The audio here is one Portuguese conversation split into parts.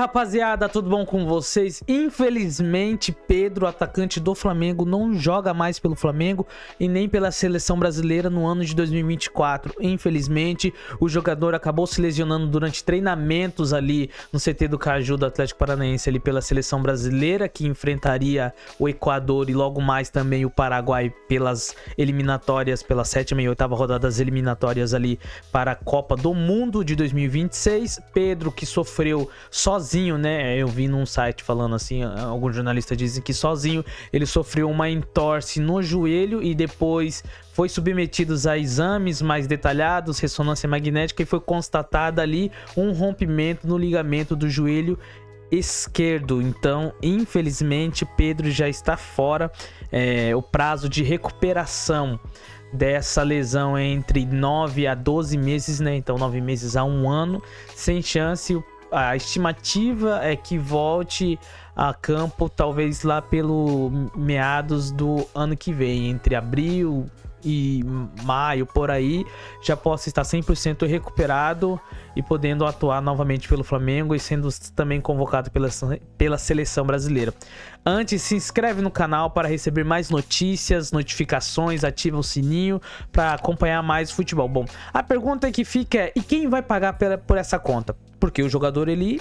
rapaziada, tudo bom com vocês? Infelizmente, Pedro, atacante do Flamengo, não joga mais pelo Flamengo e nem pela seleção brasileira no ano de 2024. Infelizmente, o jogador acabou se lesionando durante treinamentos ali no CT do Caju do Atlético Paranaense ali pela seleção brasileira, que enfrentaria o Equador e logo mais também o Paraguai pelas eliminatórias, pela 7ª e 8ª rodada das eliminatórias ali para a Copa do Mundo de 2026. Pedro, que sofreu sozinho, né? Eu vi num site falando assim, alguns jornalistas dizem que sozinho ele sofreu uma entorse no joelho e depois foi submetido a exames mais detalhados, ressonância magnética, e foi constatada ali um rompimento no ligamento do joelho esquerdo. Então, infelizmente, Pedro já está fora. O prazo de recuperação dessa lesão é entre 9 a 12 meses, né? Então 9 meses a 1 ano, sem chance. A estimativa é que volte a campo talvez lá pelo meados do ano que vem, entre abril e maio, por aí, já possa estar 100% recuperado e podendo atuar novamente pelo Flamengo e sendo também convocado pela seleção brasileira. Antes, se inscreve no canal para receber mais notícias, notificações, ativa o sininho para acompanhar mais futebol. Bom, a pergunta que fica é: e quem vai pagar por essa conta? Porque o jogador, ele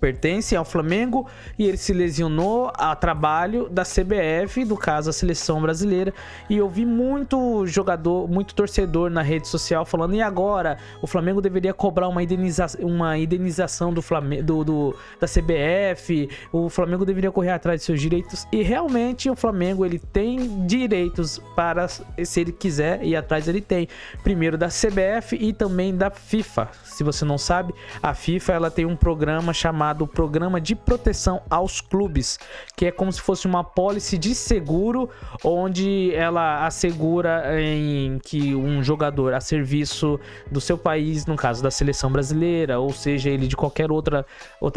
pertence ao Flamengo e ele se lesionou a trabalho da CBF, no caso a seleção brasileira, e eu vi muito jogador, muito torcedor na rede social falando: e agora? O Flamengo deveria cobrar uma indenização do Flamengo, da CBF, o Flamengo deveria correr atrás de seus direitos, e realmente o Flamengo, ele tem direitos para, se ele quiser ir atrás, ele tem, primeiro da CBF e também da FIFA. Se você não sabe, a FIFA, ela tem um programa chamado Programa de Proteção aos Clubes, que é como se fosse uma apólice de seguro, onde ela assegura em que um jogador a serviço do seu país, no caso da seleção brasileira, ou seja, ele de qualquer outra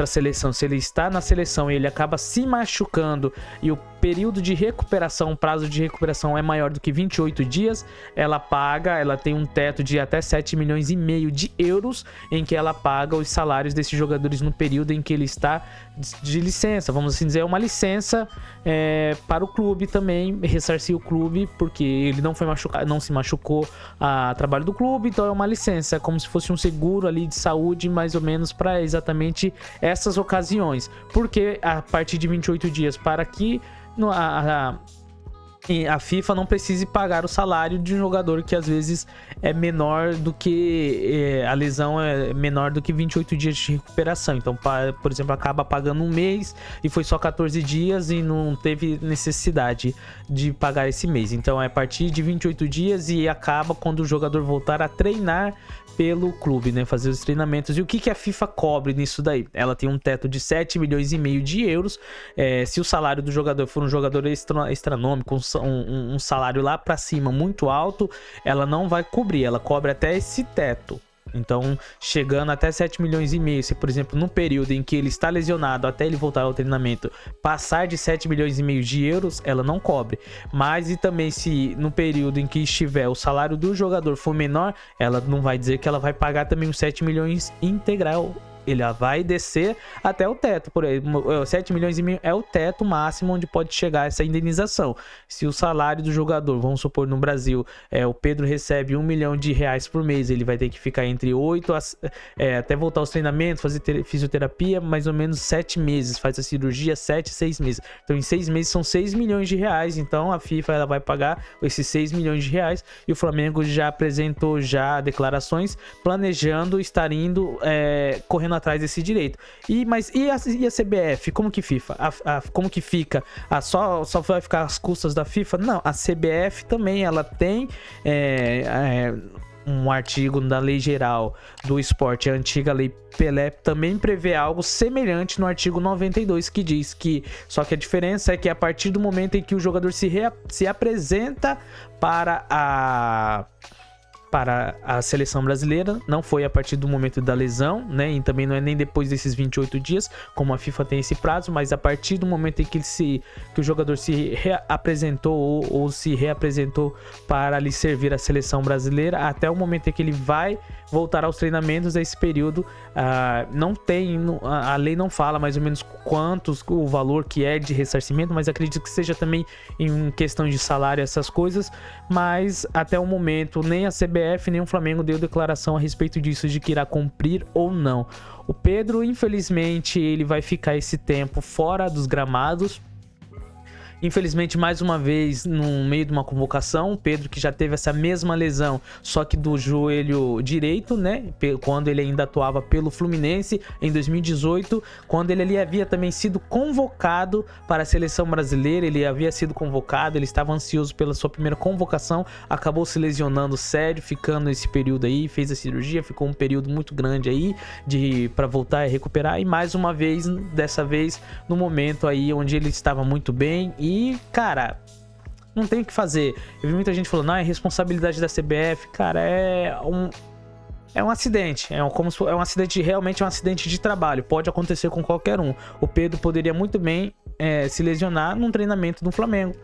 seleção, se ele está na seleção e ele acaba se machucando e o período de recuperação, o prazo de recuperação é maior do que 28 dias, ela paga, ela tem um teto de até 7,5 milhões de euros, em que ela paga os salários desses jogadores no período em que ele está de licença, vamos assim dizer, uma licença para o clube também, ressarcir o clube, porque ele não foi machucado, não se machucou a trabalho do clube, então é uma licença, como se fosse um seguro ali de saúde, mais ou menos, para exatamente essas ocasiões, porque a partir de 28 dias para que a FIFA não precise pagar o salário de um jogador que às vezes é menor do que a lesão é menor do que 28 dias de recuperação. Então, por exemplo, acaba pagando um mês e foi só 14 dias e não teve necessidade de pagar esse mês. Então, é a partir de 28 dias e acaba quando o jogador voltar a treinar pelo clube, né, fazer os treinamentos. E o que a FIFA cobre nisso daí? Ela tem um teto de 7,5 milhões de euros. Se o salário do jogador for um jogador astronômico, um salário lá pra cima muito alto, ela não vai cobrir, ela cobre até esse teto. Então, chegando até 7,5 milhões, se por exemplo no período em que ele está lesionado até ele voltar ao treinamento passar de 7,5 milhões de euros, ela não cobre. Mas e também se no período em que estiver o salário do jogador for menor, ela não vai dizer que ela vai pagar também os 7 milhões integral. Ele vai descer até o teto, por aí, 7,5 milhões é o teto máximo onde pode chegar essa indenização. Se o salário do jogador, vamos supor no Brasil, o Pedro recebe R$1 milhão por mês, ele vai ter que ficar entre 8 até voltar aos treinamentos, fazer fisioterapia, mais ou menos 7 meses, faz a cirurgia 7, 6 meses. Então em 6 meses são R$6 milhões, então a FIFA, ela vai pagar esses R$6 milhões, e o Flamengo já apresentou declarações planejando estar indo, correndo atrás desse direito. Mas e a CBF? Como que como que fica? Só vai ficar às custas da FIFA? Não, a CBF também, ela tem um artigo da Lei Geral do Esporte, a antiga Lei Pelé, também prevê algo semelhante no artigo 92, que diz que, só que a diferença é que a partir do momento em que o jogador se apresenta para a seleção brasileira, não foi a partir do momento da lesão, né? E também não é nem depois desses 28 dias, como a FIFA tem esse prazo, mas a partir do momento em que o jogador se reapresentou ou se reapresentou para lhe servir a seleção brasileira, até o momento em que ele vai voltar aos treinamentos. Esse período não tem, a lei não fala mais ou menos quantos, o valor que é de ressarcimento, mas acredito que seja também em questão de salário, essas coisas. Mas até o momento nem a CBF nem o Flamengo deu declaração a respeito disso, de que irá cumprir ou não. O Pedro, infelizmente, ele vai ficar esse tempo fora dos gramados. Infelizmente, mais uma vez, no meio de uma convocação, o Pedro, que já teve essa mesma lesão, só que do joelho direito, né? Quando ele ainda atuava pelo Fluminense em 2018, quando ele ali havia também sido convocado para a seleção brasileira. Ele havia sido convocado, ele estava ansioso pela sua primeira convocação, acabou se lesionando sério, ficando esse período aí, fez a cirurgia, ficou um período muito grande aí para voltar e recuperar. E mais uma vez, dessa vez, no momento aí onde ele estava muito bem. E, cara, não tem o que fazer. Eu vi muita gente falando, não, é responsabilidade da CBF. Cara, é um acidente. É um acidente, realmente é um acidente de trabalho. Pode acontecer com qualquer um. O Pedro poderia muito bem se lesionar num treinamento do Flamengo.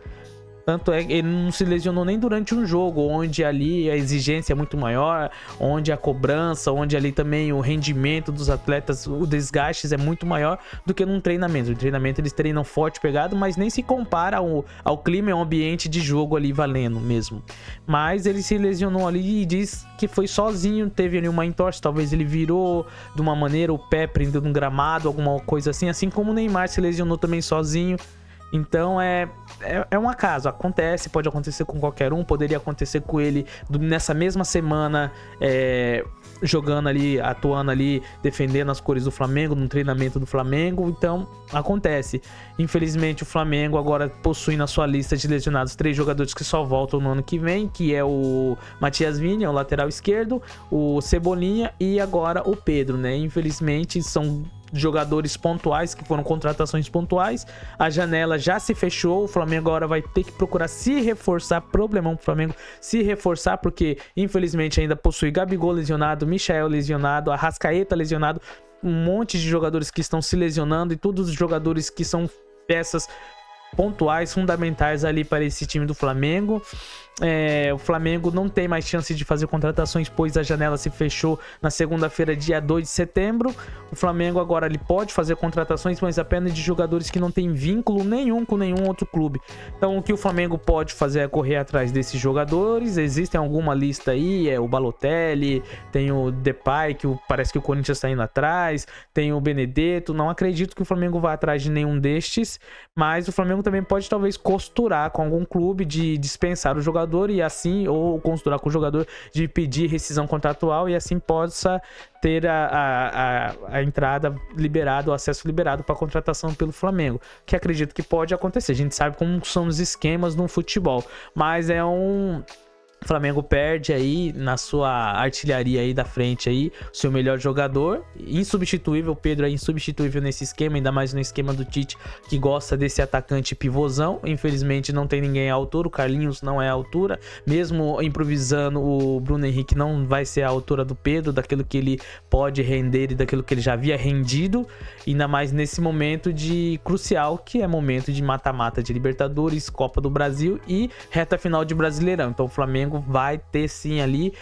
Tanto é que ele não se lesionou nem durante um jogo, onde ali a exigência é muito maior, onde a cobrança, onde ali também o rendimento dos atletas, o desgaste é muito maior do que num treinamento. No treinamento eles treinam forte, pegado, mas nem se compara ao clima, ao ambiente de jogo ali valendo mesmo. Mas ele se lesionou ali e diz que foi sozinho, teve ali uma entorse, talvez ele virou de uma maneira, o pé prendeu no gramado, alguma coisa assim como o Neymar se lesionou também sozinho. Então é um acaso, acontece, pode acontecer com qualquer um, poderia acontecer com ele nessa mesma semana, jogando ali, atuando ali, defendendo as cores do Flamengo, no treinamento do Flamengo. Então acontece. Infelizmente o Flamengo agora possui na sua lista de lesionados 3 jogadores que só voltam no ano que vem, que é o Matias Vinha, o lateral esquerdo, o Cebolinha e agora o Pedro, né? Infelizmente são jogadores pontuais, que foram contratações pontuais. A janela já se fechou, o Flamengo agora vai ter que procurar se reforçar, problemão pro Flamengo se reforçar, porque infelizmente ainda possui Gabigol lesionado, Michael lesionado, Arrascaeta lesionado, um monte de jogadores que estão se lesionando, e todos os jogadores que são peças pontuais, fundamentais ali para esse time do Flamengo. O Flamengo não tem mais chance de fazer contratações, pois a janela se fechou na segunda-feira, dia 2 de setembro. O Flamengo agora ele pode fazer contratações, mas apenas de jogadores que não tem vínculo nenhum com nenhum outro clube. Então o que o Flamengo pode fazer é correr atrás desses jogadores. Existem alguma lista aí, o Balotelli, tem o Depay, que parece que o Corinthians está indo atrás, tem o Benedetto. Não acredito que o Flamengo vá atrás de nenhum destes, mas o Flamengo também pode talvez costurar com algum clube de dispensar o jogador e assim, ou costurar com o jogador de pedir rescisão contratual, e assim possa ter a entrada liberada, o acesso liberado para a contratação pelo Flamengo, que acredito que pode acontecer. A gente sabe como são os esquemas no futebol, mas o Flamengo perde aí na sua artilharia aí da frente aí, o seu melhor jogador, insubstituível. O Pedro é insubstituível nesse esquema, ainda mais no esquema do Tite, que gosta desse atacante pivôzão. Infelizmente não tem ninguém à altura, o Carlinhos não é à altura, mesmo improvisando, o Bruno Henrique não vai ser à altura do Pedro, daquilo que ele pode render e daquilo que ele já havia rendido, ainda mais nesse momento de crucial, que é momento de mata-mata de Libertadores, Copa do Brasil e reta final de Brasileirão. Então o Flamengo vai ter sim ali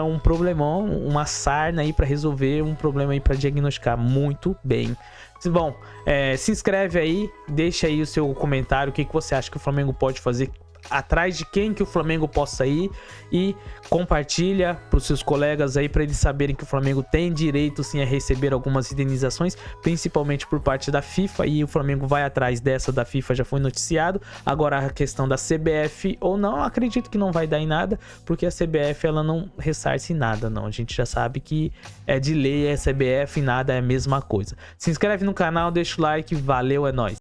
um problemão, uma sarna aí para resolver, um problema aí para diagnosticar muito bem. Bom, se inscreve aí, deixa aí o seu comentário, o que você acha que o Flamengo pode fazer, atrás de quem que o Flamengo possa ir, e compartilha para os seus colegas aí, para eles saberem que o Flamengo tem direito sim a receber algumas indenizações, principalmente por parte da FIFA, e o Flamengo vai atrás dessa da FIFA, já foi noticiado. Agora a questão da CBF ou não, acredito que não vai dar em nada, porque a CBF ela não ressarce nada, não. A gente já sabe que é de lei, a CBF e nada é a mesma coisa. Se inscreve no canal, deixa o like, valeu, é nóis.